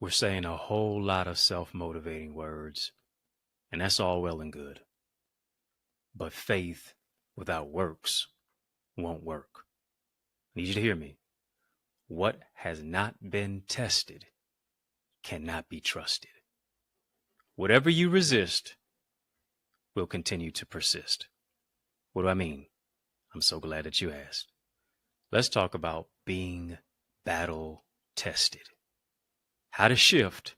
We're saying a whole lot of self-motivating words, and that's all well and good. But faith without works won't work. I need you to hear me. What has not been tested cannot be trusted. Whatever you resist will continue to persist. What do I mean? I'm so glad that you asked. Let's talk about being battle tested. How to shift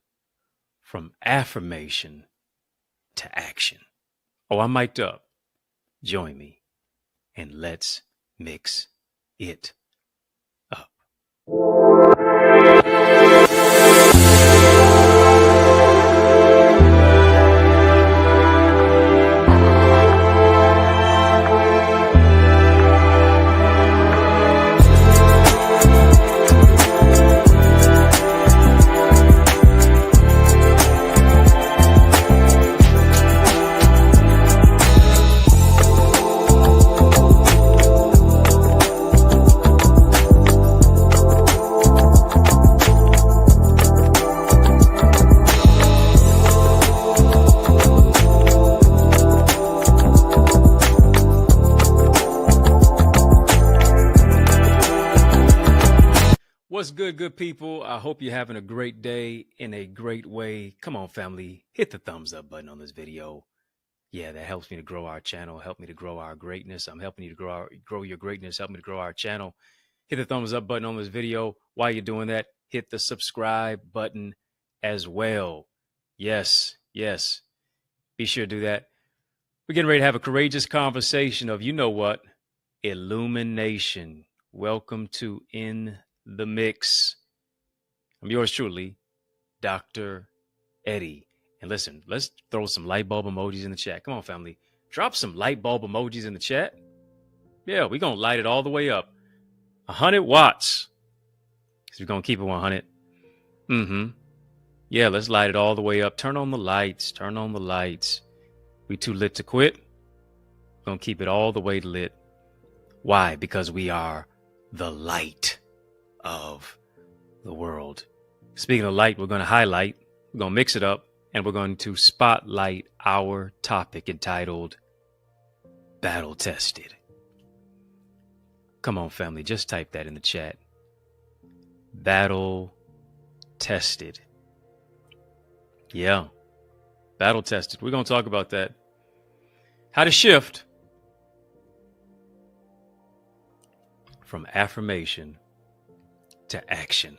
from affirmation to action. Oh, I'm mic'd up. Join me and let's mix it up. What's good people? I hope you're having a great day in a great way. Come on, family, hit the thumbs up button on this video. Yeah, that helps me to grow our channel, help me to grow our greatness. I'm helping you to grow your greatness, help me to grow our channel. Hit the thumbs up button on this video. While you're doing that, hit the subscribe button as well. Yes. Be sure to do that. We're getting ready to have a courageous conversation of, you know what, illumination. Welcome to In the Mix. I'm yours truly, Dr. Eddie. And listen, let's throw some light bulb emojis in the chat. Come on, family. Drop some light bulb emojis in the chat. Yeah, we're going to light it all the way up. 100 watts. Because we're going to keep it 100. Yeah, let's light it all the way up. Turn on the lights. Turn on the lights. We too lit to quit. We're going to keep it all the way lit. Why? Because we are the light of the world. Speaking of light, we're going to highlight, we're going to mix it up, and we're going to spotlight our topic entitled Battle Tested. Come on, family, just type that in the chat. Battle tested. Yeah, battle tested. We're going to talk about that. How to shift from affirmation to action.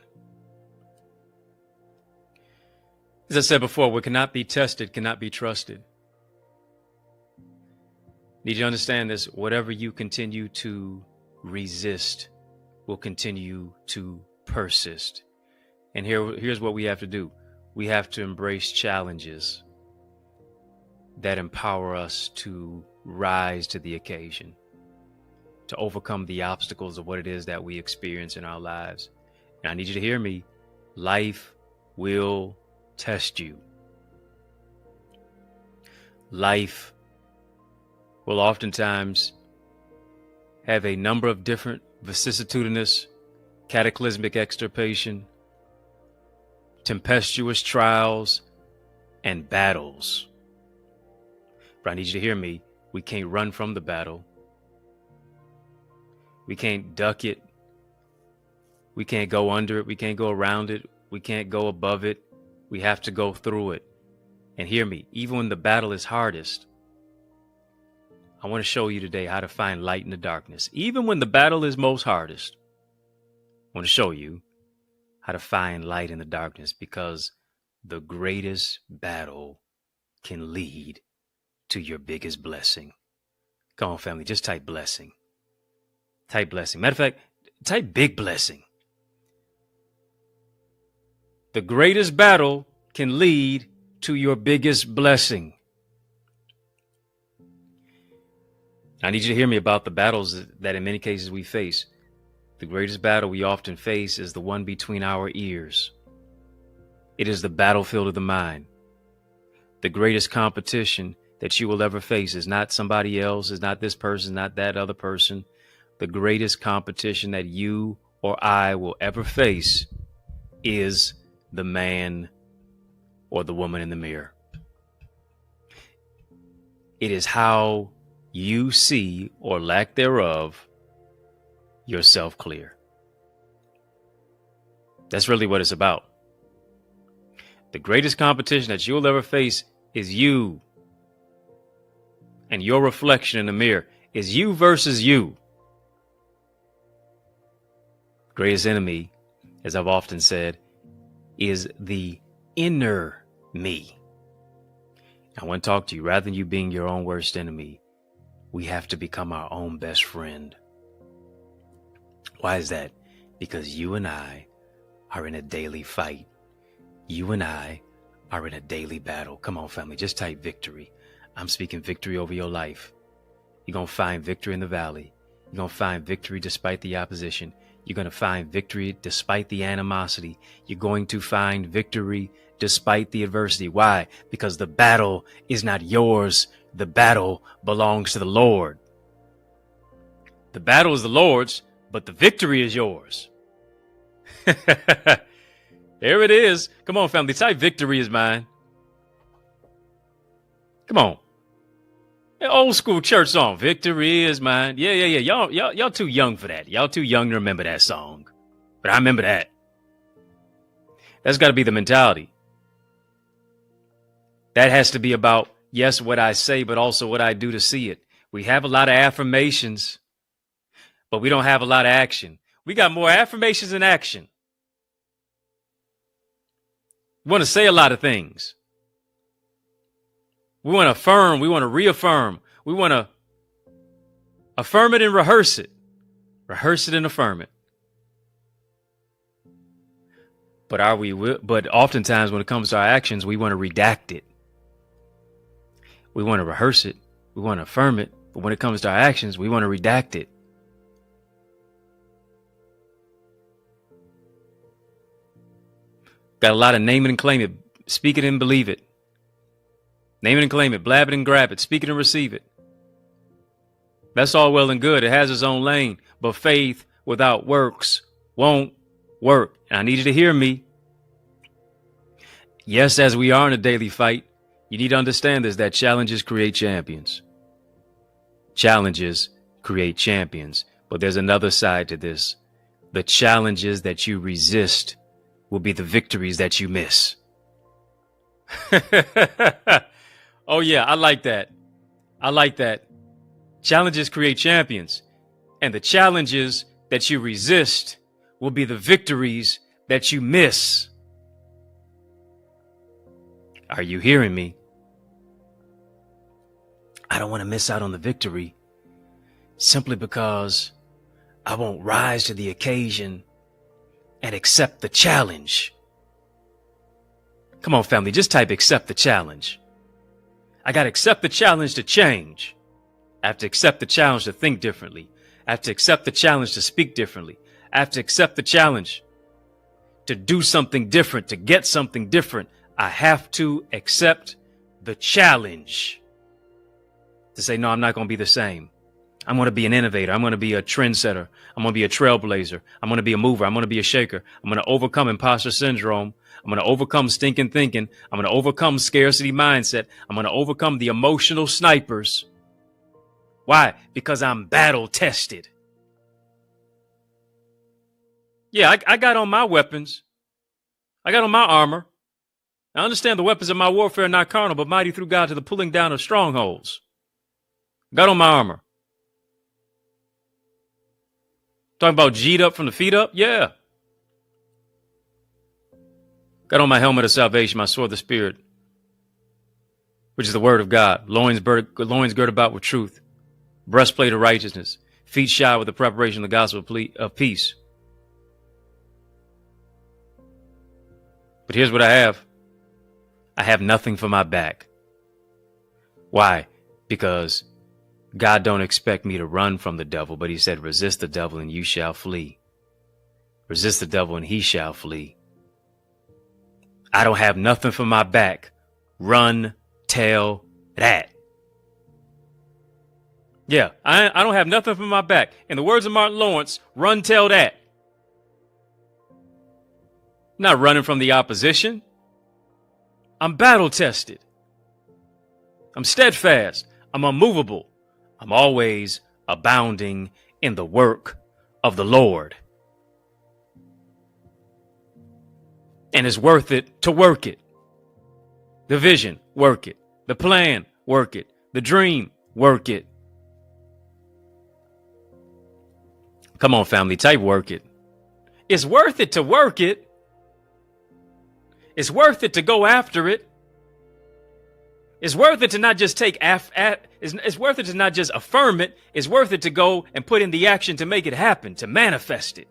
As I said before, what cannot be tested cannot be trusted. Need you to understand this. Whatever you continue to resist will continue to persist. And here's what we have to do. We have to embrace challenges that empower us to rise to the occasion, to overcome the obstacles of what it is that we experience in our lives. And I need you to hear me. Life will test you. Life will oftentimes have a number of different vicissitudinous, cataclysmic extirpation, tempestuous trials, and battles. But I need you to hear me. We can't run from the battle. We can't duck it. We can't go under it. We can't go around it. We can't go above it. We have to go through it. And hear me, even when the battle is hardest, I want to show you today how to find light in the darkness. Even when the battle is most hardest, I want to show you how to find light in the darkness, because the greatest battle can lead to your biggest blessing. Come on, family, just type blessing. Type blessing. Matter of fact, type big blessing. The greatest battle can lead to your biggest blessing. I need you to hear me about the battles that in many cases we face. The greatest battle we often face is the one between our ears. It is the battlefield of the mind. The greatest competition that you will ever face is not somebody else, is not this person, not that other person. The greatest competition that you or I will ever face is the man or the woman in the mirror. It is how you see, or lack thereof, yourself clear. That's really what it's about. The greatest competition that you'll ever face is you. And your reflection in the mirror is you versus you. Greatest enemy, as I've often said, is the inner me. I want to talk to you. Rather than you being your own worst enemy, we have to become our own best friend. Why is that? Because you and I are in a daily fight. You and I are in a daily battle. Come on, family, just type victory. I'm speaking victory over your life. You're going to find victory in the valley. You're going to find victory despite the opposition. You're going to find victory despite the animosity. You're going to find victory despite the adversity. Why? Because the battle is not yours. The battle belongs to the Lord. The battle is the Lord's, but the victory is yours. There it is. Come on, family. Type victory is mine. Come on. An old school church song. Victory is mine. Yeah. Y'all too young for that. Y'all too young to remember that song. But I remember that. That's got to be the mentality. That has to be about, yes, what I say, but also what I do to see it. We have a lot of affirmations, but we don't have a lot of action. We got more affirmations than action. We want to say a lot of things. We want to affirm. We want to reaffirm. We want to affirm it and rehearse it. Rehearse it and affirm it. But oftentimes when it comes to our actions, we want to redact it. We want to rehearse it. We want to affirm it. But when it comes to our actions, we want to redact it. Got a lot of name it and claim it. Speak it and believe it. Name it and claim it. Blab it and grab it. Speak it and receive it. That's all well and good. It has its own lane. But faith without works won't work. And I need you to hear me. Yes, as we are in a daily fight, you need to understand this, that challenges create champions. Challenges create champions. But there's another side to this. The challenges that you resist will be the victories that you miss. Oh, yeah, I like that. I like that. Challenges create champions. And the challenges that you resist will be the victories that you miss. Are you hearing me? I don't want to miss out on the victory simply because I won't rise to the occasion and accept the challenge. Come on, family, just type accept the challenge. I got to accept the challenge to change. I have to accept the challenge to think differently. I have to accept the challenge to speak differently. I have to accept the challenge to do something different, to get something different. I have to accept the challenge to say, no, I'm not going to be the same. I'm going to be an innovator. I'm going to be a trendsetter. I'm going to be a trailblazer. I'm going to be a mover. I'm going to be a shaker. I'm going to overcome imposter syndrome. I'm going to overcome stinking thinking. I'm going to overcome scarcity mindset. I'm going to overcome the emotional snipers. Why? Because I'm battle tested. Yeah, I got on my weapons. I got on my armor. I understand the weapons of my warfare are not carnal, but mighty through God to the pulling down of strongholds. Got on my armor. Talking about G'd up from the feet up? Yeah. Got on my helmet of salvation, my sword of the Spirit, which is the word of God. Loins girt about with truth. Breastplate of righteousness. Feet shod with the preparation of the gospel of peace. But here's what I have. I have nothing for my back. Why? Because God don't expect me to run from the devil, but he said, resist the devil and you shall flee. Resist the devil and he shall flee. I don't have nothing for my back. Run, tell that. Yeah, I don't have nothing for my back. In the words of Martin Lawrence, run, tell that. I'm not running from the opposition. I'm battle tested. I'm steadfast. I'm unmovable. I'm always abounding in the work of the Lord. And it's worth it to work it. The vision, work it. The plan, work it. The dream, work it. Come on, family, type work it. It's worth it to work it. It's worth it to go after it. It's worth it to not just it's worth it to not just affirm it. It's worth it to go and put in the action to make it happen, to manifest it.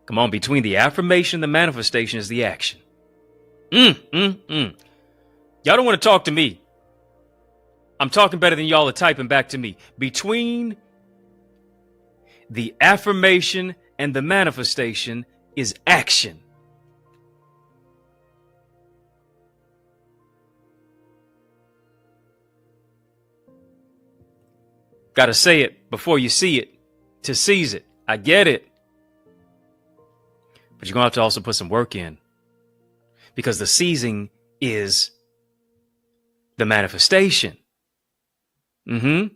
Come on, between the affirmation and the manifestation is the action. Y'all don't want to talk to me. I'm talking better than y'all are typing back to me. Between the affirmation and the manifestation is action. Got to say it before you see it to seize it. I get it. But you're going to have to also put some work in, because the seizing is the manifestation. The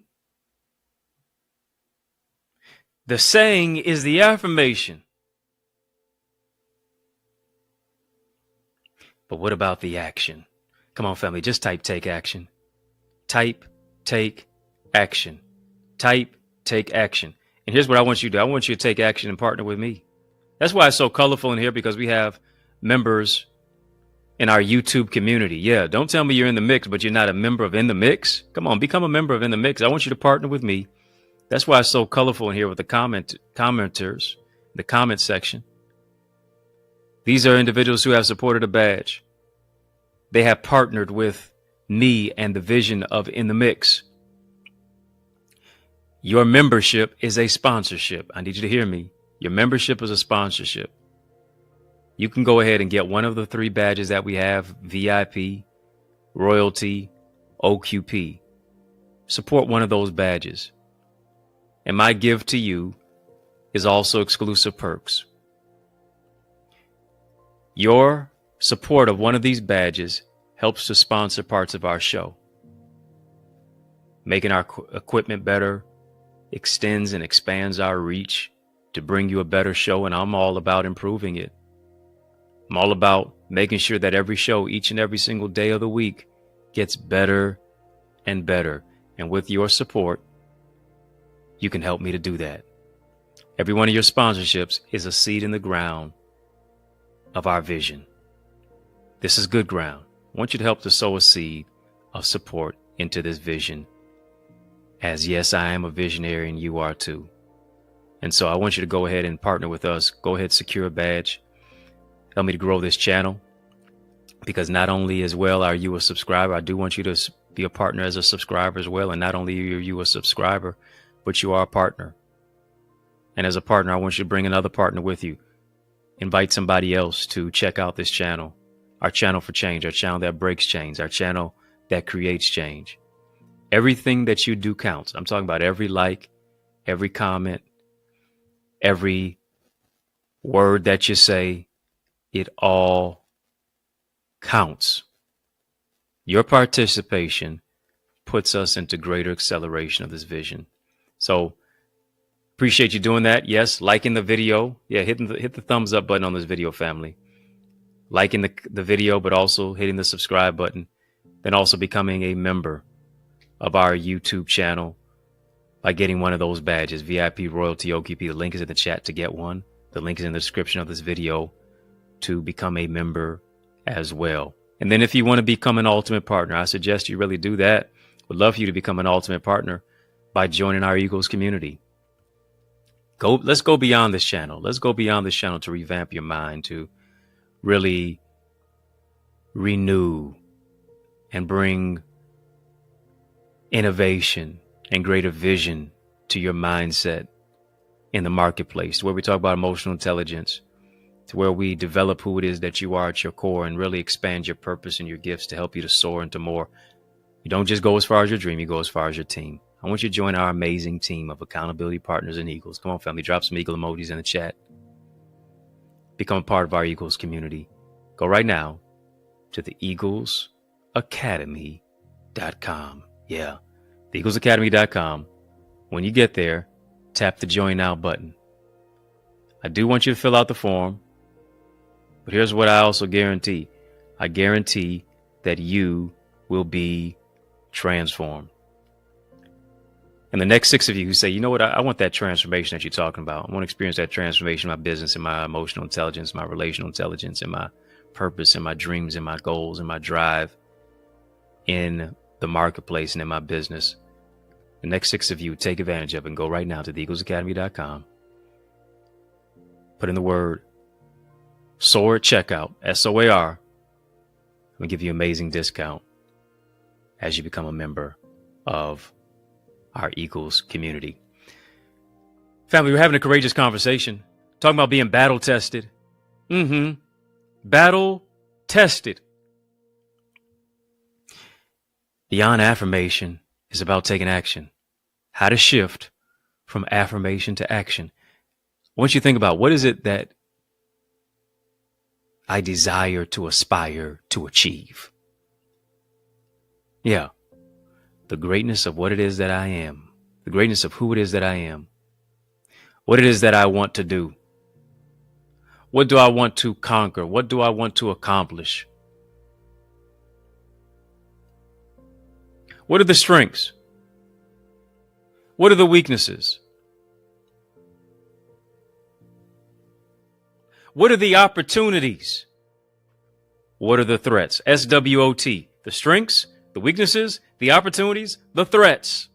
saying is the affirmation. But what about the action? Come on, family, just type take action. Type take action. Type take action. And here's what I want you to do. I want you to take action and partner with me. That's why it's so colorful in here, because we have members in our YouTube community. Yeah, don't tell me you're in the mix, but you're not a member of In the Mix. Come on, become a member of In the Mix. I want you to partner with me. That's why it's so colorful in here with the commenters, the comment section. These are individuals who have supported a badge. They have partnered with me and the vision of In the Mix. Your membership is a sponsorship. I need you to hear me. Your membership is a sponsorship. You can go ahead and get one of the 3 badges that we have: VIP, Royalty, OQP. Support one of those badges. And my gift to you is also exclusive perks. Your support of one of these badges helps to sponsor parts of our show. Making our equipment better extends and expands our reach to bring you a better show, and I'm all about improving it. I'm all about making sure that every show, each and every single day of the week, gets better and better. And with your support, you can help me to do that. Every one of your sponsorships is a seed in the ground of our vision. This is good ground. I want you to help to sow a seed of support into this vision. As yes, I am a visionary and you are too. And so I want you to go ahead and partner with us. Go ahead, secure a badge. Help me to grow this channel, because not only as well are you a subscriber, I do want you to be a partner as a subscriber as well. And not only are you a subscriber, but you are a partner. And as a partner, I want you to bring another partner with you. Invite somebody else to check out this channel, our channel for change, our channel that breaks chains, our channel that creates change. Everything that you do counts. I'm talking about every like, every comment, every word that you say. It all counts. Your participation puts us into greater acceleration of this vision. So appreciate you doing that. Yes, liking the video. Yeah, hit the thumbs up button on this video, family. Liking the video, but also hitting the subscribe button. Then also becoming a member of our YouTube channel by getting one of those badges, VIP, Royalty, OQP. The link is in the chat to get one. The link is in the description of this video to become a member as well. And then if you want to become an ultimate partner, I suggest you really do that. Would love for you to become an ultimate partner by joining our Eagles community. Let's go beyond this channel. Let's go beyond this channel to revamp your mind, to really renew and bring innovation and greater vision to your mindset in the marketplace, where we talk about emotional intelligence, to where we develop who it is that you are at your core and really expand your purpose and your gifts to help you to soar into more. You don't just go as far as your dream, you go as far as your team. I want you to join our amazing team of accountability partners and Eagles. Come on, family, drop some eagle emojis in the chat. become a part of our Eagles community, go right now to the EaglesAcademy.com. Yeah, the EaglesAcademy.com. When you get there, tap the Join Now button. I do want you to fill out the form, but here's what I also guarantee. I guarantee that you will be transformed. And the next 6 of you who say, you know what, I want that transformation that you're talking about. I want to experience that transformation in my business, in my emotional intelligence, my relational intelligence, in my purpose, in my dreams, in my goals, in my drive, in the marketplace, and in my business. The next 6 of you take advantage of it and go right now to theeaglesacademy.com. Put in the word SOAR at checkout, SOAR. We'll give you an amazing discount as you become a member of our Eagles community. Family, we're having a courageous conversation, talking about being battle tested. Battle tested. Beyond affirmation is about taking action. How to shift from affirmation to action. I want you to think about, what is it that I desire to aspire to achieve? Yeah. The greatness of what it is that I am, the greatness of who it is that I am, what it is that I want to do. What do I want to conquer? What do I want to accomplish? What are the strengths? What are the weaknesses? What are the opportunities? What are the threats? SWOT. The strengths, the weaknesses, the opportunities, the threats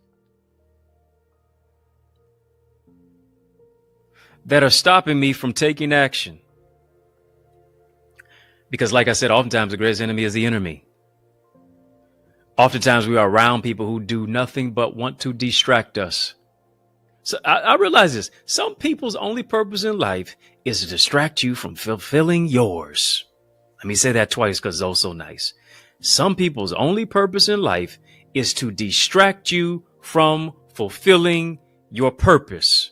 that are stopping me from taking action. Because like I said, oftentimes the greatest enemy is the enemy. Oftentimes we are around people who do nothing but want to distract us. So I realize this. Some people's only purpose in life is to distract you from fulfilling yours. Let me say that twice because it's also nice. Some people's only purpose in life is to distract you from fulfilling your purpose.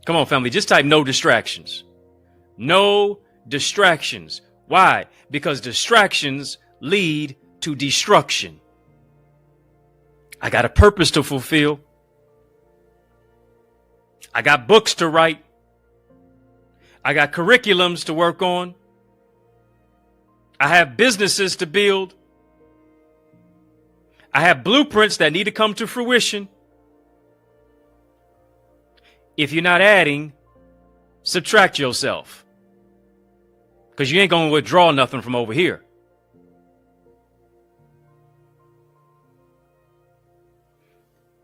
Come on, family, just type no distractions. No distractions. Why? Because distractions lead to destruction. I got a purpose to fulfill. I got books to write. I got curriculums to work on. I have businesses to build. I have blueprints that need to come to fruition. If you're not adding, subtract yourself. Because you ain't going to withdraw nothing from over here.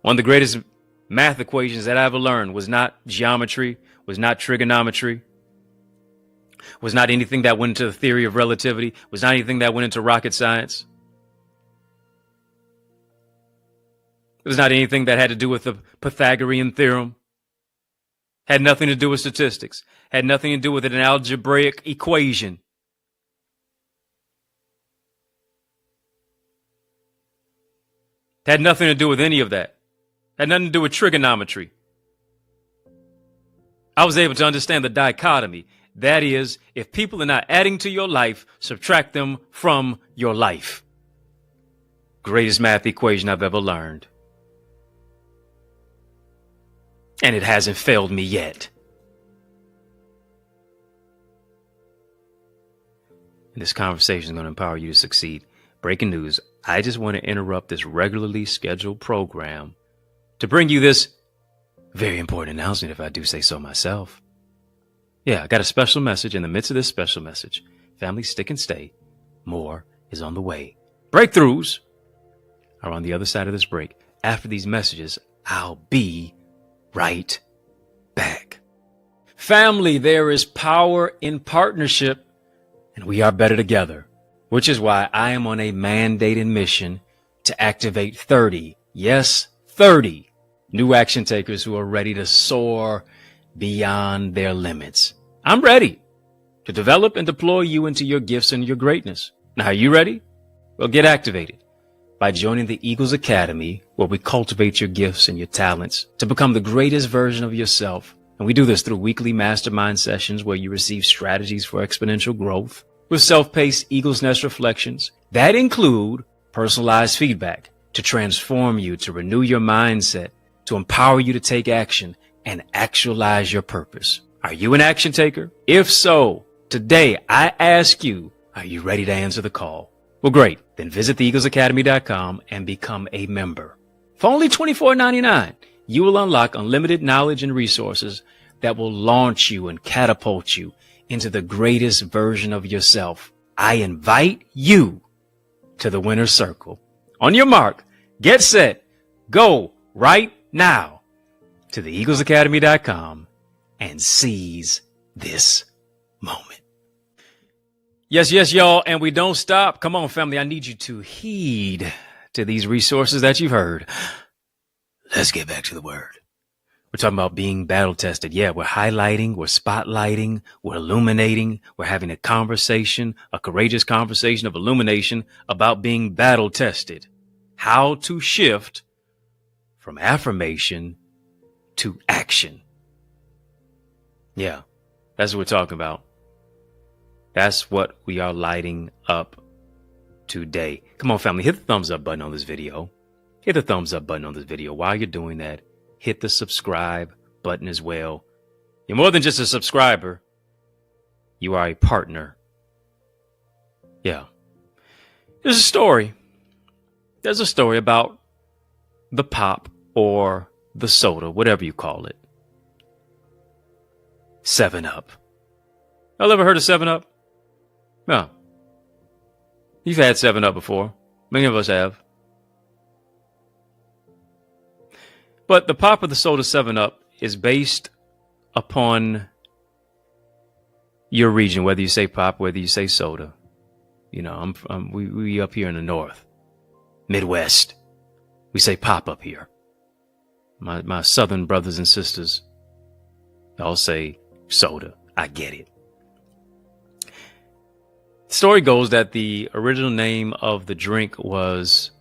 One of the greatest math equations that I ever learned was not geometry, was not trigonometry, was not anything that went into the theory of relativity, was not anything that went into rocket science. It was not anything that had to do with the Pythagorean theorem. Had nothing to do with statistics. Had nothing to do with an algebraic equation. Had nothing to do with any of that. Had nothing to do with trigonometry. I was able to understand the dichotomy. That is, if people are not adding to your life, subtract them from your life. Greatest math equation I've ever learned. And it hasn't failed me yet. And this conversation is going to empower you to succeed. Breaking news. I just want to interrupt this regularly scheduled program to bring you this very important announcement, if I do say so myself. Yeah, I got a special message in the midst of this special message. Family, stick and stay. More is on the way. Breakthroughs are on the other side of this break. After these messages, I'll be right back. Family, there is power in partnership, and we are better together, which is why I am on a mandated mission to activate 30, yes, 30 new action takers who are ready to soar beyond their limits. I'm ready to develop and deploy you into your gifts and your greatness. Now, are you ready? Well, get activated by joining the Eagles Academy, where we cultivate your gifts and your talents to become the greatest version of yourself And we do this through weekly mastermind sessions where you receive strategies for exponential growth with self-paced Eagle's Nest reflections that include personalized feedback to transform you, to renew your mindset, to empower you to take action and actualize your purpose. Are you an action taker? If so, today I ask you, are you ready to answer the call? Well, great. Then visit theeaglesacademy.com and become a member. For only $24.99, you will unlock unlimited knowledge and resources that will launch you and catapult you into the greatest version of yourself. I invite you to the winner's circle. On your mark, get set, go right now to theeaglesacademy.com and seize this moment. Yes, y'all, and we don't stop. Come on, family. I need you to heed to these resources that you've heard. Let's get back to the word. We're talking about being battle tested. Yeah, we're highlighting, we're spotlighting, we're illuminating, we're having a conversation, a courageous conversation of illumination about being battle tested. How to shift from affirmation to action. Yeah, that's what we're talking about. That's what we are lighting up today. Come on, family, hit the thumbs up button on this video. Hit the thumbs up button on this video. While you're doing that, hit the subscribe button as well. You're more than just a subscriber. You are a partner. Yeah. There's a story. There's a story about the pop or the soda, whatever you call it. 7-Up. Y'all ever heard of 7-Up? No. You've had 7-Up before. Many of us have. But the pop of the soda 7-Up is based upon your region, whether you say pop, whether you say soda. You know, we up here in the North, Midwest. We say pop up here. My Southern brothers and sisters, all say soda. I get it. The story goes that the original name of the drink was,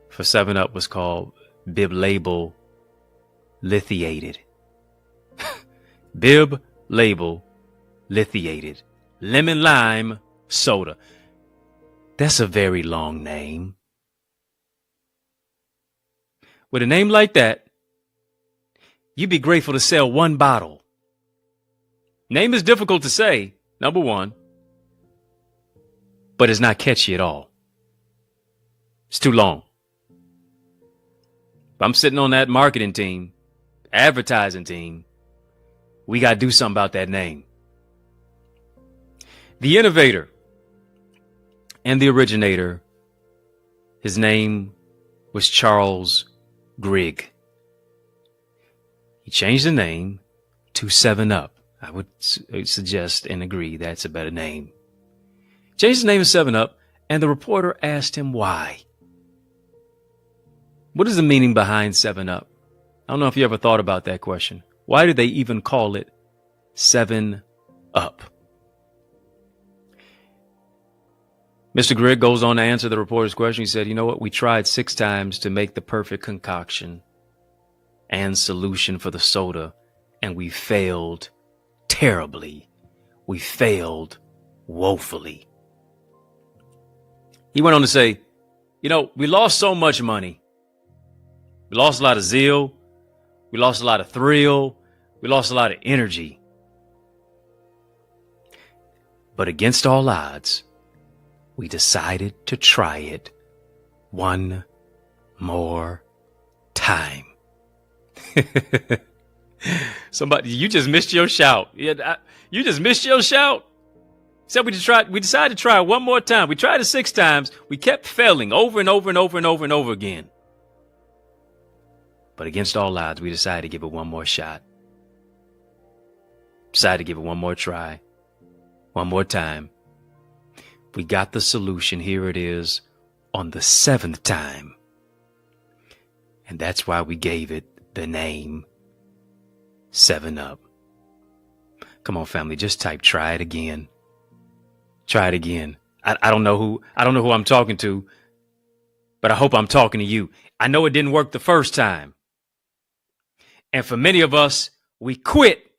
for 7-Up, was called Bib Label Lithiated. Bib Label Lithiated. Lemon Lime Soda. That's a very long name. With a name like that, you'd be grateful to sell one bottle. Name is difficult to say, number one, but it's not catchy at all. It's too long. If I'm sitting on that marketing team, advertising team, we got to do something about that name. The innovator and the originator, his name was Charles Grigg. He changed the name to 7-Up. I would suggest and agree that's a better name. Changed his name to 7-Up, and the reporter asked him why. What is the meaning behind 7-Up? I don't know if you ever thought about that question. Why did they even call it 7-Up? Mr. Grigg goes on to answer the reporter's question. He said, you know what? We tried 6 times to make the perfect concoction and solution for the soda, and we failed terribly. We failed woefully. He went on to say, you know, we lost so much money. We lost a lot of zeal. We lost a lot of thrill. We lost a lot of energy. But against all odds, we decided to try it one more time. Somebody, you just missed your shout. You just missed your shout. Said we decided to try it one more time. We tried it 6 times. We kept failing over and over and over and over and over again. But against all odds, we decided to give it one more shot. Decided to give it one more try. One more time. We got the solution. Here it is on the 7th time. And that's why we gave it the name 7-Up. Come on, family, just type try it again. Try it again. I don't know who I'm talking to, but I hope I'm talking to you. I know it didn't work the first time. And for many of us, we quit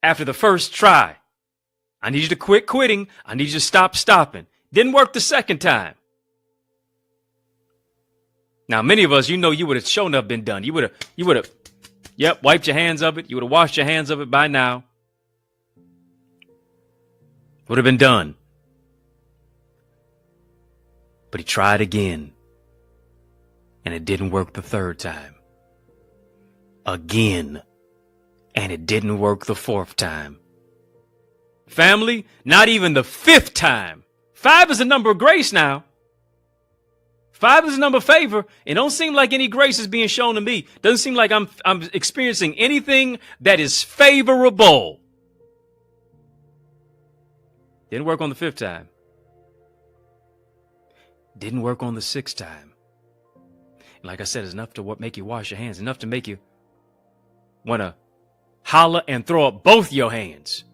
after the first try. I need you to quit quitting. I need you to stop stopping. Didn't work the second time. Now, many of us, you would have shown up been done. You would have, wiped your hands of it. You would have washed your hands of it by now. Would have been done. But he tried again. And it didn't work the third time. Again. And it didn't work the fourth time. Family, not even the fifth time. 5 is a number of grace now. 5 is a number of favor. It don't seem like any grace is being shown to me. Doesn't seem like I'm experiencing anything that is favorable. Didn't work on the 5th time. Didn't work on the 6th time. Like I said, it's enough to make you wash your hands. Enough to make you want to holler and throw up both your hands.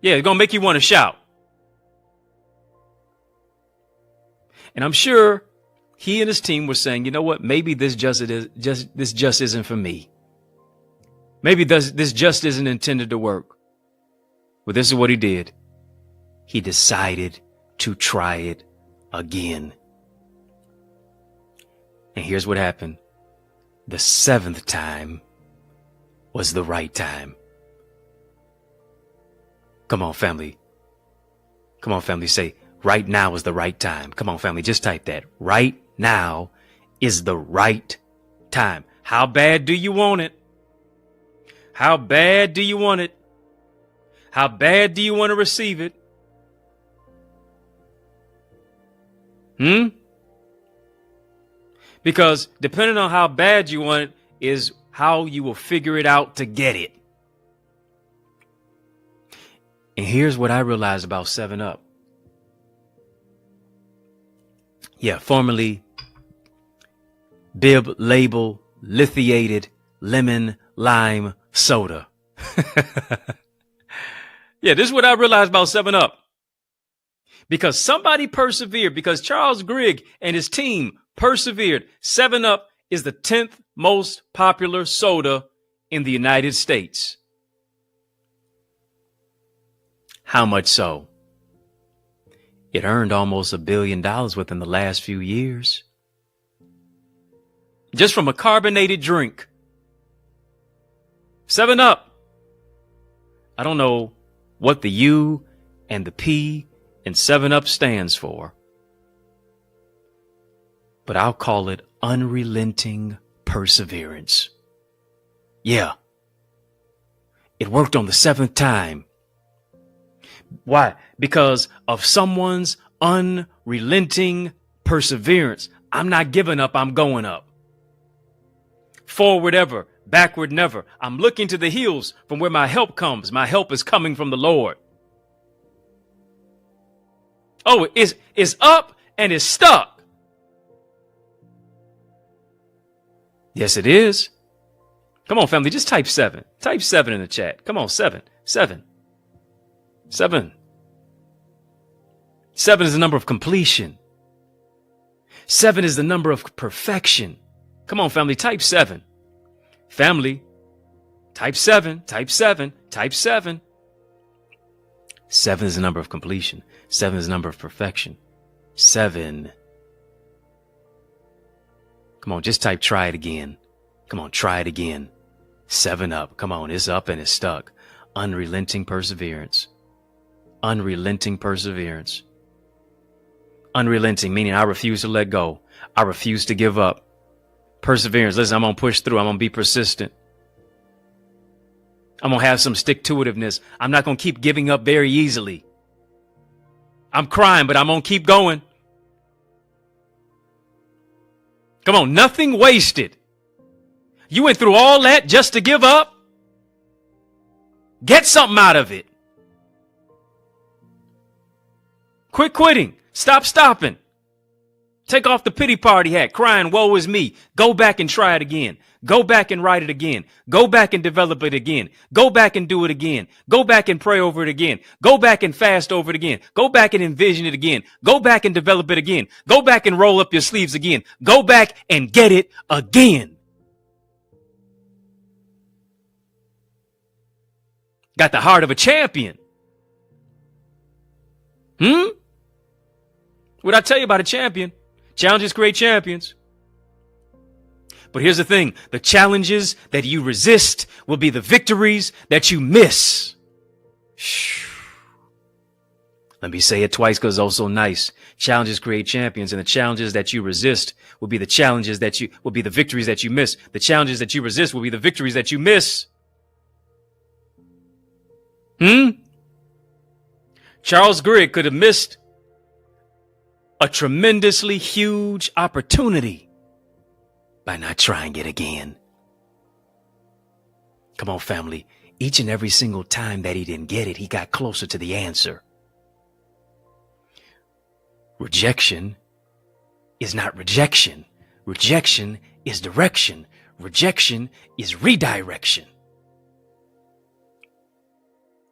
Yeah, it's going to make you want to shout. And I'm sure he and his team were saying, you know what? Maybe this just isn't for me. Maybe this just isn't intended to work. Well, this is what he did. He decided to try it again. And here's what happened. The 7th time was the right time. Come on, family. Come on, family. Say, right now is the right time. Come on, family. Just type that. Right now is the right time. How bad do you want it? How bad do you want it? How bad do you want to receive it? Because depending on how bad you want it is how you will figure it out to get it. And here's what I realized about 7-Up. Yeah, formerly bib label lithiated lemon lime soda. Yeah, this is what I realized about 7-Up. Because somebody persevered, because Charles Grigg and his team persevered. 7-Up is the 10th most popular soda in the United States. How much so? It earned almost $1 billion within the last few years. Just from a carbonated drink. 7-Up. I don't know what the U and the P in 7-Up stands for, but I'll call it unrelenting perseverance. Yeah. It worked on the 7th time. Why? Because of someone's unrelenting perseverance. I'm not giving up. I'm going up. Forward ever, backward never. I'm looking to the hills from where my help comes. My help is coming from the Lord. Oh, it's up and it's stuck. Yes, it is. Come on, family. Just type 7. Type 7 in the chat. Come on, 7. 7. 7. 7 is the number of completion. 7 is the number of perfection. Come on, family. Type 7. Family. Type 7. Type 7. Type 7. 7 is the number of completion. 7 is the number of perfection. 7. Come on, just type try it again. Come on, try it again. 7-Up. Come on, it's up and it's stuck. Unrelenting perseverance. Unrelenting perseverance. Unrelenting, meaning I refuse to let go. I refuse to give up. Perseverance, listen, I'm going to push through. I'm going to be persistent. I'm going to have some stick-to-itiveness. I'm not going to keep giving up very easily. I'm crying, but I'm going to keep going. Come on, nothing wasted. You went through all that just to give up? Get something out of it. Quit quitting. Stop stopping. Take off the pity party hat, crying, woe is me. Go back and try it again. Go back and write it again. Go back and develop it again. Go back and do it again. Go back and pray over it again. Go back and fast over it again. Go back and envision it again. Go back and develop it again. Go back and roll up your sleeves again. Go back and get it again. Got the heart of a champion. What'd I tell you about a champion? Challenges create champions. But here's the thing. The challenges that you resist will be the victories that you miss. Let me say it twice because it's also nice. Challenges create champions, and the challenges that you resist will be the challenges that you will be the victories that you miss. The challenges that you resist will be the victories that you miss. Charles Grigg could have missed a tremendously huge opportunity by not trying it again. Come on, family. Each and every single time that he didn't get it, he got closer to the answer. Rejection is not rejection. Rejection is direction. Rejection is redirection.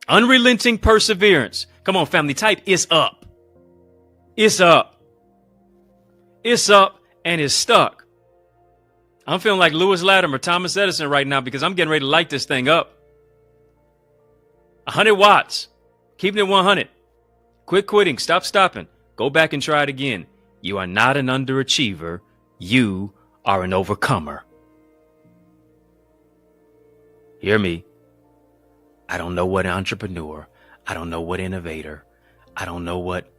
Unrelenting perseverance. Come on, family. Type "it's up." It's up. It's up and it's stuck. I'm feeling like Lewis Latimer, Thomas Edison right now because I'm getting ready to light this thing up. 100 watts. Keeping it 100. Quit quitting. Stop stopping. Go back and try it again. You are not an underachiever. You are an overcomer. Hear me. I don't know what entrepreneur. I don't know what innovator. I don't know what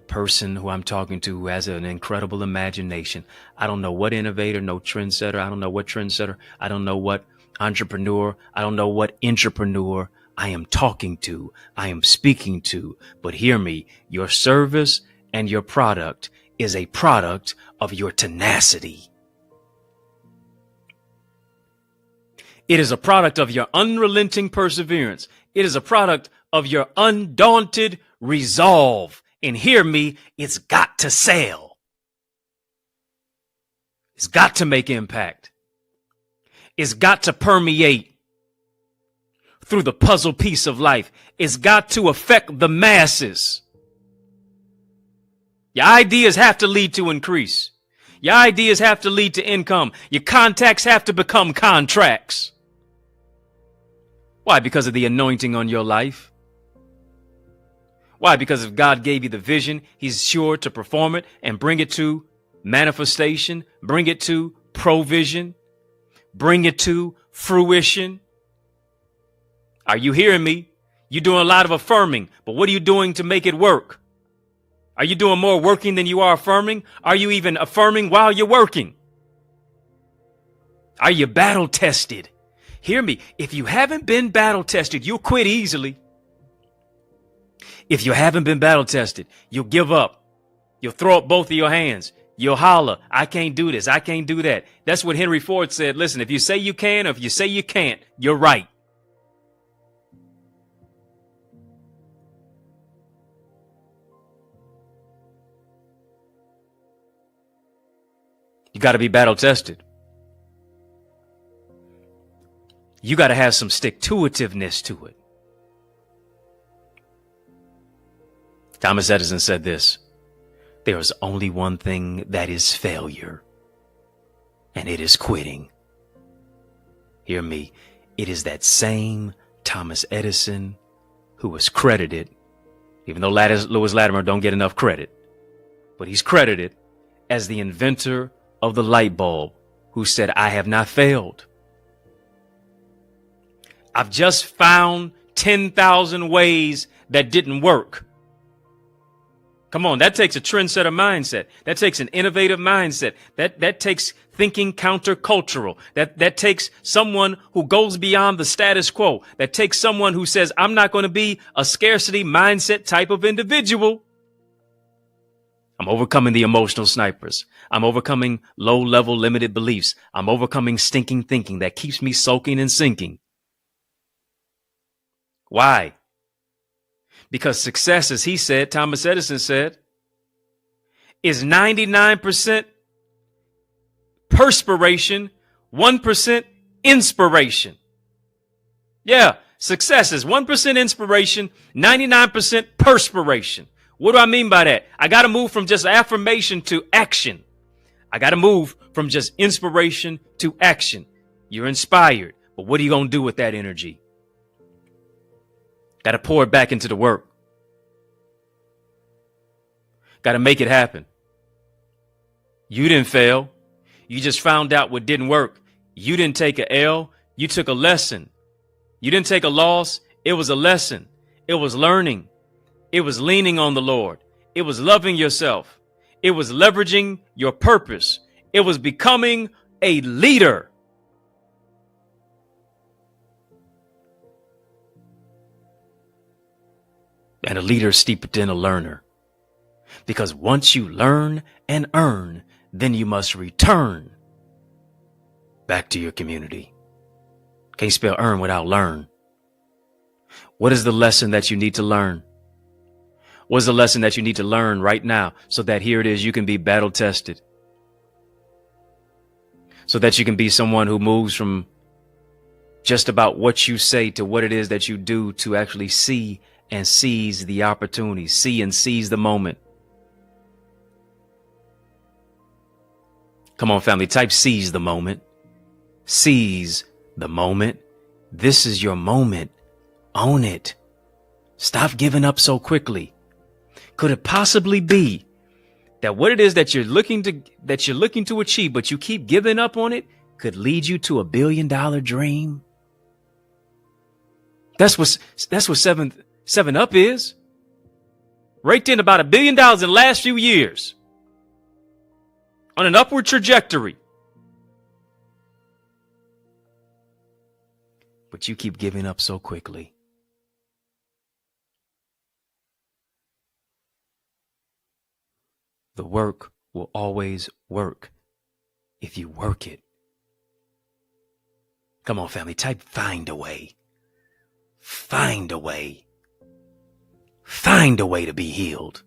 person who I'm talking to who has an incredible imagination. I don't know what innovator, no trendsetter. I don't know what trendsetter. I don't know what entrepreneur. I don't know what intrapreneur I am talking to. I am speaking to. But hear me. Your service and your product is a product of your tenacity. It is a product of your unrelenting perseverance. It is a product of your undaunted resolve. And hear me, it's got to sell. It's got to make impact. It's got to permeate through the puzzle piece of life. It's got to affect the masses. Your ideas have to lead to increase. Your ideas have to lead to income. Your contacts have to become contracts. Why? Because of the anointing on your life. Why? Because if God gave you the vision, he's sure to perform it and bring it to manifestation, bring it to provision, bring it to fruition. Are you hearing me? You're doing a lot of affirming, but what are you doing to make it work? Are you doing more working than you are affirming? Are you even affirming while you're working? Are you battle tested? Hear me. If you haven't been battle tested, you'll quit easily. If you haven't been battle tested, you'll give up. You'll throw up both of your hands. You'll holler, I can't do this. I can't do that. That's what Henry Ford said. Listen, if you say you can or if you say you can't, you're right. You got to be battle tested. You got to have some stick-to-itiveness to it. Thomas Edison said this: there is only one thing that is failure, and it is quitting. Hear me. It is that same Thomas Edison who was credited, even though Lewis Latimer don't get enough credit, but he's credited as the inventor of the light bulb, who said, I have not failed. I've just found 10,000 ways that didn't work. Come on, that takes a trendsetter mindset. That takes an innovative mindset. That takes thinking countercultural. That takes someone who goes beyond the status quo. That takes someone who says, I'm not going to be a scarcity mindset type of individual. I'm overcoming the emotional snipers. I'm overcoming low-level limited beliefs. I'm overcoming stinking thinking that keeps me soaking and sinking. Why? Because success, as he said, Thomas Edison said, is 99% perspiration, 1% inspiration. Yeah, success is 1% inspiration, 99% perspiration. What do I mean by that? I got to move from just affirmation to action. I got to move from just inspiration to action. You're inspired, but what are you going to do with that energy? Got to pour it back into the work. Got to make it happen. You didn't fail. You just found out what didn't work. You didn't take a L. You took a lesson. You didn't take a loss. It was a lesson. It was learning. It was leaning on the Lord. It was loving yourself. It was leveraging your purpose. It was becoming a leader. And a leader is steeped in a learner. Because once you learn and earn, then you must return back to your community. Can't spell earn without learn. What is the lesson that you need to learn? What's the lesson that you need to learn right now so that here it is, you can be battle tested? So that you can be someone who moves from just about what you say to what it is that you do to actually see and seize the opportunity, see and seize the moment. Come on, family, type seize the moment. Seize the moment. This is your moment. Own it. Stop giving up so quickly. Could it possibly be that what it is that you're looking to achieve, but you keep giving up on it, could lead you to $1 billion dream? That's what 7 Up is. Raked in about $1 billion in the last few years. On an upward trajectory. But you keep giving up so quickly. The work will always work if you work it. Come on, family, type find a way. Find a way. Find a way to be healed.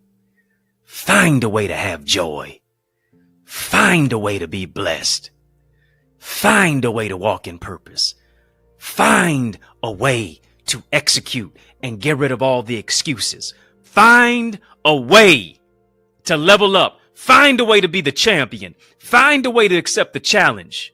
Find a way to have joy. Find a way to be blessed. Find a way to walk in purpose. Find a way to execute and get rid of all the excuses. Find a way to level up. Find a way to be the champion. Find a way to accept the challenge.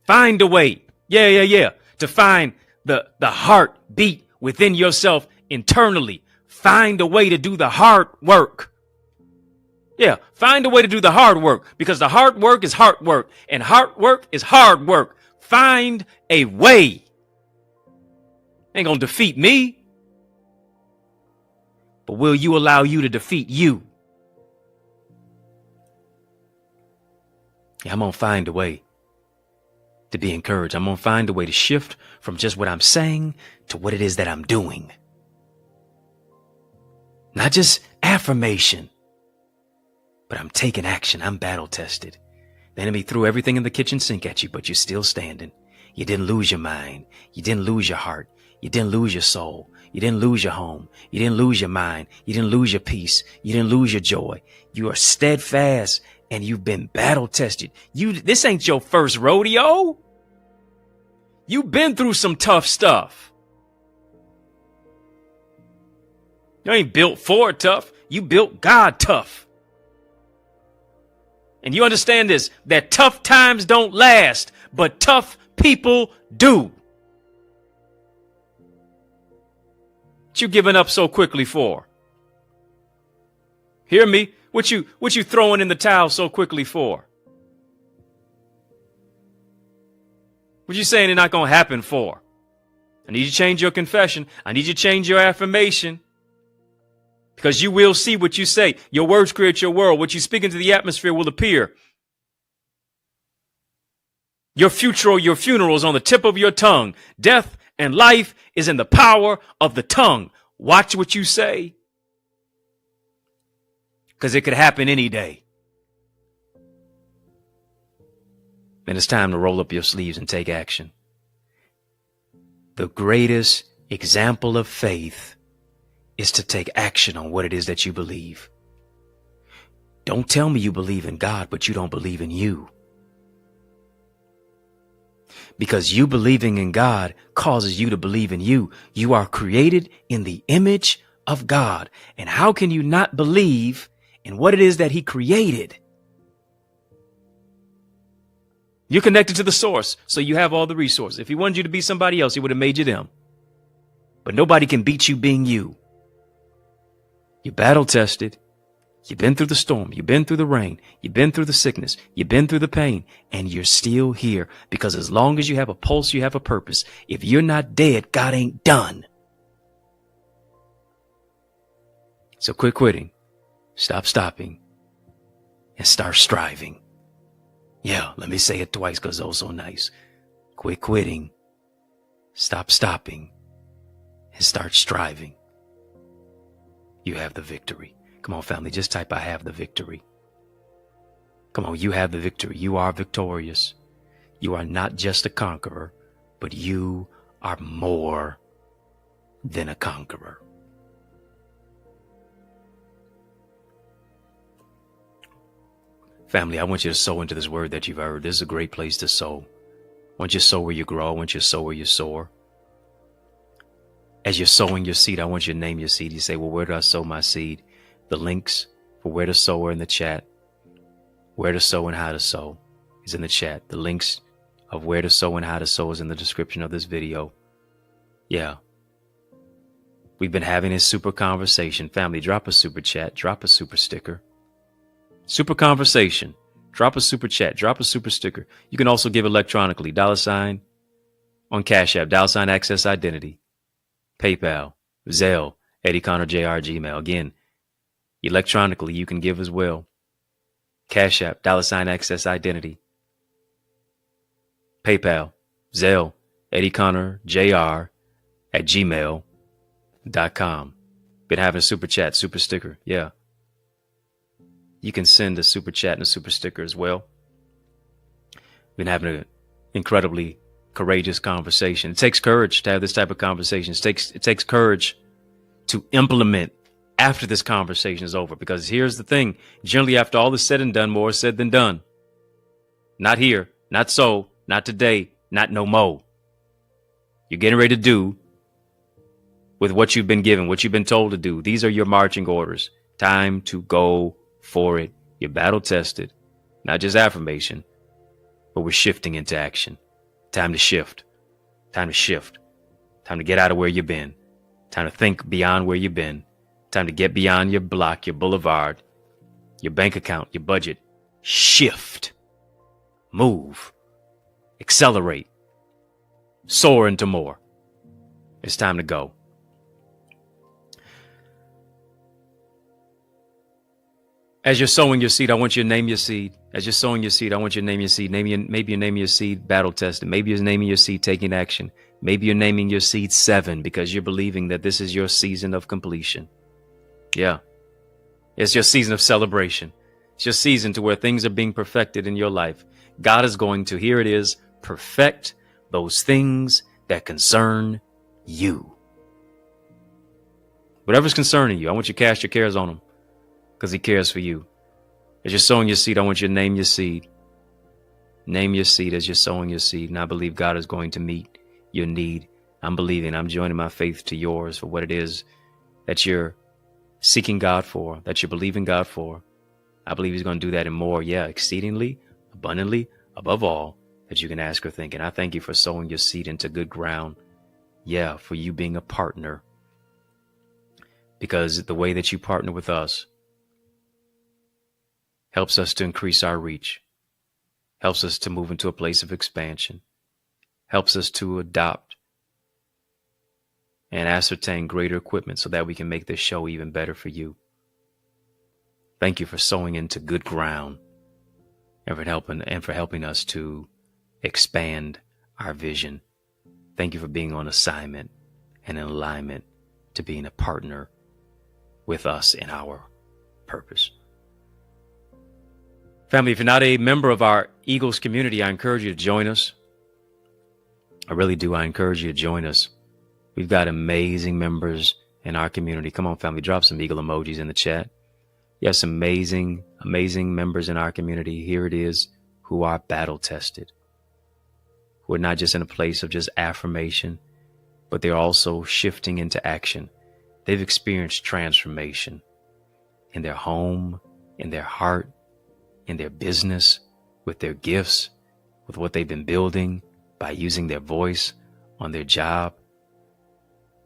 Find a way, to find the heartbeat within yourself internally. Find a way to do the hard work. Find a way to do the hard work, because the hard work is hard work and hard work is hard work. Find a way. Ain't gonna defeat me. But will you allow you to defeat you? I'm gonna find a way to be encouraged. I'm gonna find a way to shift from just what I'm saying to what it is that I'm doing. Not just affirmation, but I'm taking action. I'm battle tested. The enemy threw everything in the kitchen sink at you, but you're still standing. You didn't lose your mind. You didn't lose your heart. You didn't lose your soul. You didn't lose your home. You didn't lose your mind. You didn't lose your peace. You didn't lose your joy. You are steadfast and you've been battle tested. This ain't your first rodeo. You've been through some tough stuff. You ain't built for tough. You built God tough. And you understand this, that tough times don't last, but tough people do. What you giving up so quickly for? Hear me? What you throwing in the towel so quickly for? What you saying it's not going to happen for? I need you to change your confession. I need you to change your affirmation. Because you will see what you say. Your words create your world. What you speak into the atmosphere will appear. Your future or your funeral is on the tip of your tongue. Death and life is in the power of the tongue. Watch what you say. Because it could happen any day. And it's time to roll up your sleeves and take action. The greatest example of faith is to take action on what it is that you believe. Don't tell me you believe in God, but you don't believe in you. Because you believing in God causes you to believe in you. You are created in the image of God. And how can you not believe in what it is that He created? You're connected to the source, so you have all the resources. If He wanted you to be somebody else, He would have made you them. but nobody can beat you being you. You're battle tested. You've been through the storm. You've been through the rain. You've been through the sickness. You've been through the pain, and you're still here because as long as you have a pulse, you have a purpose. If you're not dead, God ain't done. So quit quitting, stop stopping, and start striving. Yeah, let me say it twice because it's so nice. Quit quitting, stop stopping, and start striving. You have the victory. Come on, family, just type, I have the victory. Come on, you have the victory. You are victorious. You are not just a conqueror, but you are more than a conqueror. Family, I want you to sow into this word that you've heard. This is a great place to sow. I want you to sow where you grow. I want you to sow where you soar. As you're sowing your seed, I want you to name your seed. You say, well, where do I sow my seed? The links for where to sow are in the chat. Where to sow and how to sow is in the chat. The links of where to sow and how to sow is in the description of this video. Yeah. We've been having this super conversation. Family, drop a super chat. Drop a super sticker. Super conversation. Drop a super chat. Drop a super sticker. You can also give electronically. $ on Cash App. $ Access Identity. PayPal. Zelle. EddieConnorJr. Gmail. Again, electronically, you can give as well. Cash App, $ Access Identity. PayPal, Zelle, EddieConnorJr at gmail.com. Been having a super chat, super sticker. Yeah. You can send a super chat and a super sticker as well. Been having an incredibly courageous conversation. It takes courage to have this type of conversation. It takes courage to implement after this conversation is over, because here's the thing. Generally, after all is said and done, more is said than done. Not here, not so, not today, not no more. You're getting ready to do with what you've been given, what you've been told to do. These are your marching orders. Time to go for it. You're battle tested, not just affirmation, but we're shifting into action. Time to shift. Time to shift. Time to get out of where you've been. Time to think beyond where you've been. Time to get beyond your block, your boulevard, your bank account, your budget. Shift. Move. Accelerate. Soar into more. It's time to go. As you're sowing your seed, I want you to name your seed. As you're sowing your seed, I want you to name your seed. Maybe you're naming your seed battle tested. Maybe you're naming your seed taking action. Maybe you're naming your seed 7 because you're believing that this is your season of completion. Yeah. It's your season of celebration. It's your season to where things are being perfected in your life. God is going to, here it is, perfect those things that concern you. Whatever's concerning you, I want you to cast your cares on him because he cares for you. As you're sowing your seed, I want you to name your seed. Name your seed as you're sowing your seed. And I believe God is going to meet your need. I'm believing, I'm joining my faith to yours for what it is that you're seeking God for, that you're believing God for. I believe he's going to do that and more. Yeah, exceedingly, abundantly, above all that you can ask or think. And I thank you for sowing your seed into good ground. Yeah, for you being a partner. Because the way that you partner with us helps us to increase our reach, helps us to move into a place of expansion, helps us to adopt and ascertain greater equipment so that we can make this show even better for you. Thank you for sowing into good ground and for helping us to expand our vision. Thank you for being on assignment and in alignment to being a partner with us in our purpose. Family, if you're not a member of our Eagles community, I encourage you to join us. I really do. I encourage you to join us. We've got amazing members in our community. Come on, family, drop some eagle emojis in the chat. Yes, amazing members in our community. Here it is, who are battle tested. Who are not just in a place of just affirmation, but they're also shifting into action. They've experienced transformation in their home, in their heart, in their business, with their gifts, with what they've been building by using their voice on their job.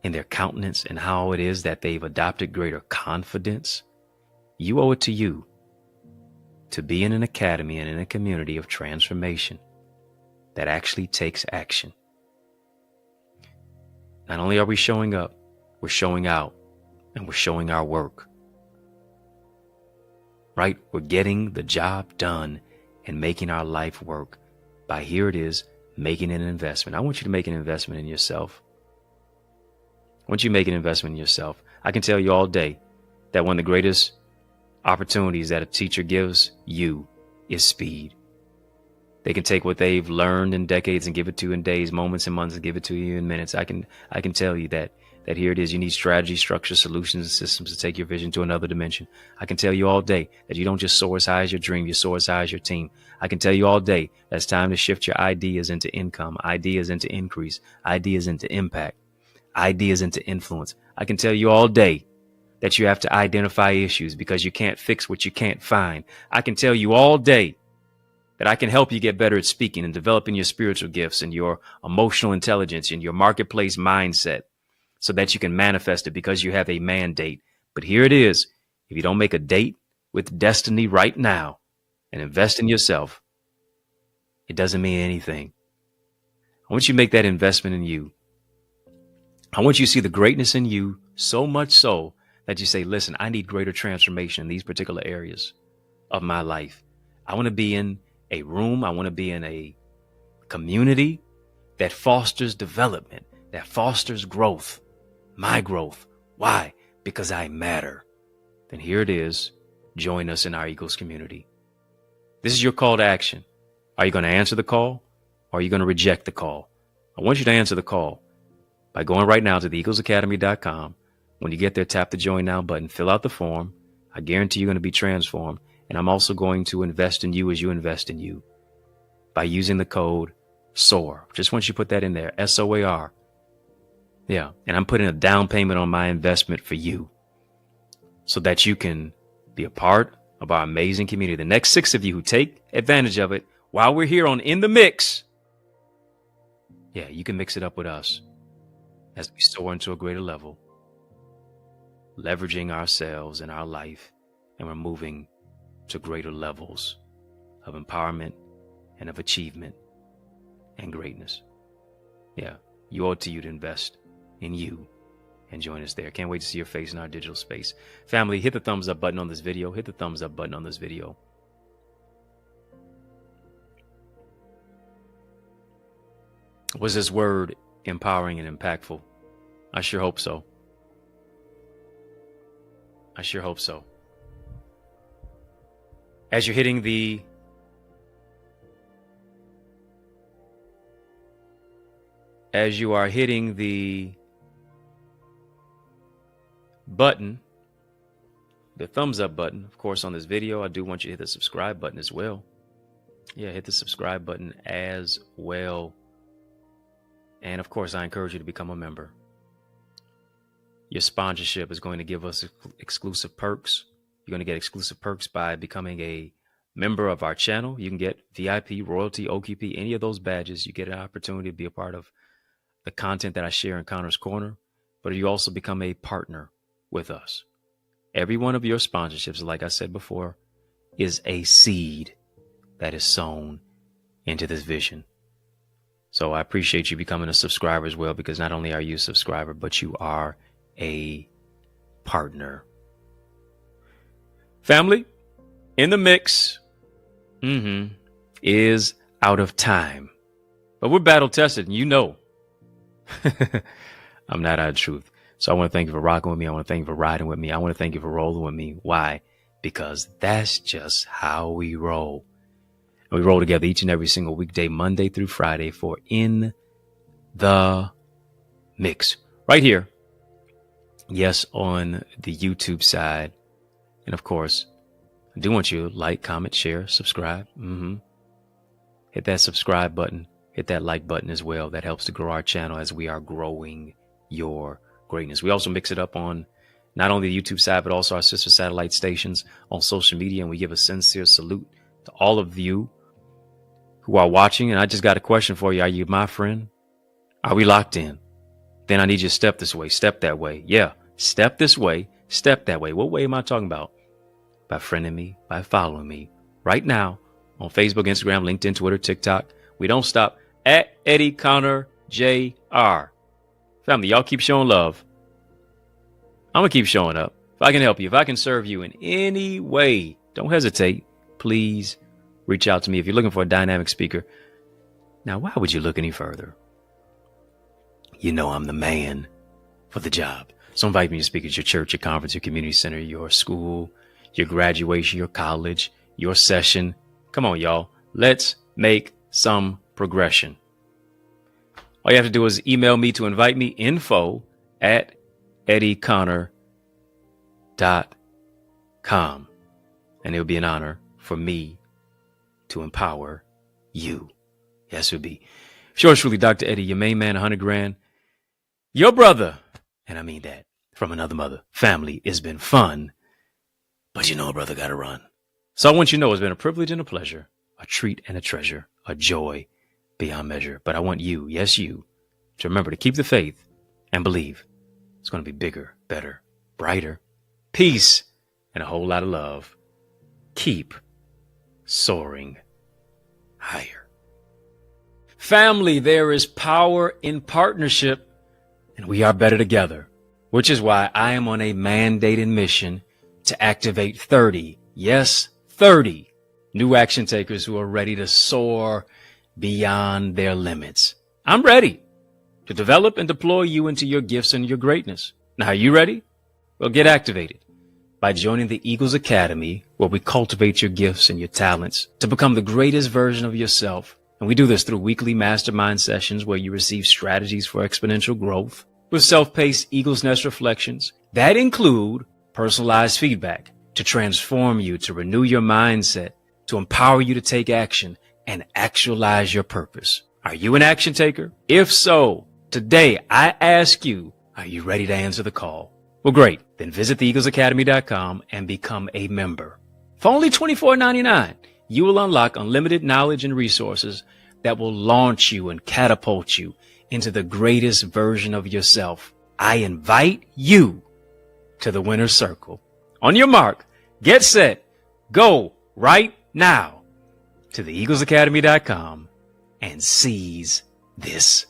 in their countenance and how it is that they've adopted greater confidence, you owe it to you to be in an academy and in a community of transformation that actually takes action. Not only are we showing up, we're showing out, and we're showing our work. Right? We're getting the job done and making our life work by, here it is, making an investment. I want you to make an investment in yourself. Once you make an investment in yourself, I can tell you all day that one of the greatest opportunities that a teacher gives you is speed. They can take what they've learned in decades and give it to you in days, moments, and months, and give it to you in minutes. I can tell you that here it is. You need strategy, structure, solutions, and systems to take your vision to another dimension. I can tell you all day that you don't just soar as high as your dream, you soar as high as your team. I can tell you all day that it's time to shift your ideas into income, ideas into increase, ideas into impact, ideas into influence. I can tell you all day that you have to identify issues because you can't fix what you can't find. I can tell you all day that I can help you get better at speaking and developing your spiritual gifts and your emotional intelligence and your marketplace mindset so that you can manifest it because you have a mandate. But here it is. If you don't make a date with destiny right now and invest in yourself, it doesn't mean anything. I want you to make that investment in you. I want you to see the greatness in you so much so that you say, listen, I need greater transformation in these particular areas of my life. I want to be in a room. I want to be in a community that fosters development, that fosters growth, my growth. Why? Because I matter. Then here it is. Join us in our Eagles community. This is your call to action. Are you going to answer the call or are you going to reject the call? I want you to answer the call by going right now to theeaglesacademy.com. When you get there, tap the join now button, fill out the form. I guarantee you're going to be transformed. And I'm also going to invest in you as you invest in you by using the code SOAR. Just want you to put that in there, SOAR. Yeah. And I'm putting a down payment on my investment for you so that you can be a part of our amazing community. The next 6 of you who take advantage of it while we're here on In the Mix. Yeah, you can mix it up with us as we soar into a greater level, leveraging ourselves and our life, and we're moving to greater levels of empowerment and of achievement and greatness. Yeah, you owe it to you to invest in you and join us there. Can't wait to see your face in our digital space. Family, hit the thumbs up button on this video. Hit the thumbs up button on this video. Was this word empowering and impactful? I sure hope so. I sure hope so. As you're hitting the button, the thumbs up button, of course, on this video, I do want you to hit the subscribe button as well. Yeah, hit the subscribe button as well. And of course, I encourage you to become a member. Your sponsorship is going to give us exclusive perks. You're going to get exclusive perks by becoming a member of our channel. You can get VIP, royalty, OQP, any of those badges. You get an opportunity to be a part of the content that I share in Connor's Corner, but you also become a partner with us. Every one of your sponsorships, like I said before, is a seed that is sown into this vision. So I appreciate you becoming a subscriber as well, because not only are you a subscriber, but you are a partner. Family, In the Mix is out of time. But we're battle tested, and you know I'm not out of truth. So I want to thank you for rocking with me. I want to thank you for riding with me. I want to thank you for rolling with me. Why? Because that's just how we roll. And we roll together each and every single weekday, Monday through Friday, for In the Mix. Right here. Yes, on the YouTube side. And of course, I do want you to like, comment, share, subscribe. Hit that subscribe button. Hit that like button as well. That helps to grow our channel as we are growing your greatness. We also mix it up on not only the YouTube side, but also our sister satellite stations on social media. And we give a sincere salute to all of you who are watching. And I just got a question for you. Are you my friend? Are we locked in? then I need you to step this way, step that way. Yeah, step this way, step that way. What way am I talking about? By friending me, by following me right now on Facebook, Instagram, LinkedIn, Twitter, TikTok. We don't stop at EddieConnorJr. Family, y'all keep showing love. I'm going to keep showing up. If I can help you, if I can serve you in any way, don't hesitate. Please reach out to me if you're looking for a dynamic speaker. Now, why would you look any further? You know I'm the man for the job. So invite me to speak at your church, your conference, your community center, your school, your graduation, your college, your session. Come on, y'all. Let's make some progression. All you have to do is email me to invite me, info@EddieConnor.com. And it would be an honor for me to empower you. Yes, it would be. Yours truly, Dr. Eddie, your main man, 100 grand. Your brother, and I mean that, from another mother. Family, it's been fun, but you know a brother gotta run. So I want you to know it's been a privilege and a pleasure, a treat and a treasure, a joy beyond measure. But I want you, yes you, to remember to keep the faith and believe it's going to be bigger, better, brighter, peace, and a whole lot of love. Keep soaring higher. Family, there is power in partnership, and we are better together, which is why I am on a mandated mission to activate 30, yes, 30 new action takers who are ready to soar beyond their limits. I'm ready to develop and deploy you into your gifts and your greatness. Now, are you ready? Well, get activated by joining the Eagles Academy, where we cultivate your gifts and your talents to become the greatest version of yourself. And we do this through weekly mastermind sessions where you receive strategies for exponential growth with self-paced Eagles Nest reflections that include personalized feedback to transform you, to renew your mindset, to empower you to take action and actualize your purpose. Are you an action taker? If so, today I ask you, are you ready to answer the call? Well, great. Then visit theeaglesacademy.com and become a member. For only $24.99, you will unlock unlimited knowledge and resources that will launch you and catapult you into the greatest version of yourself. I invite you to the winner's circle. On your mark, get set, go right now to theeaglesacademy.com and seize this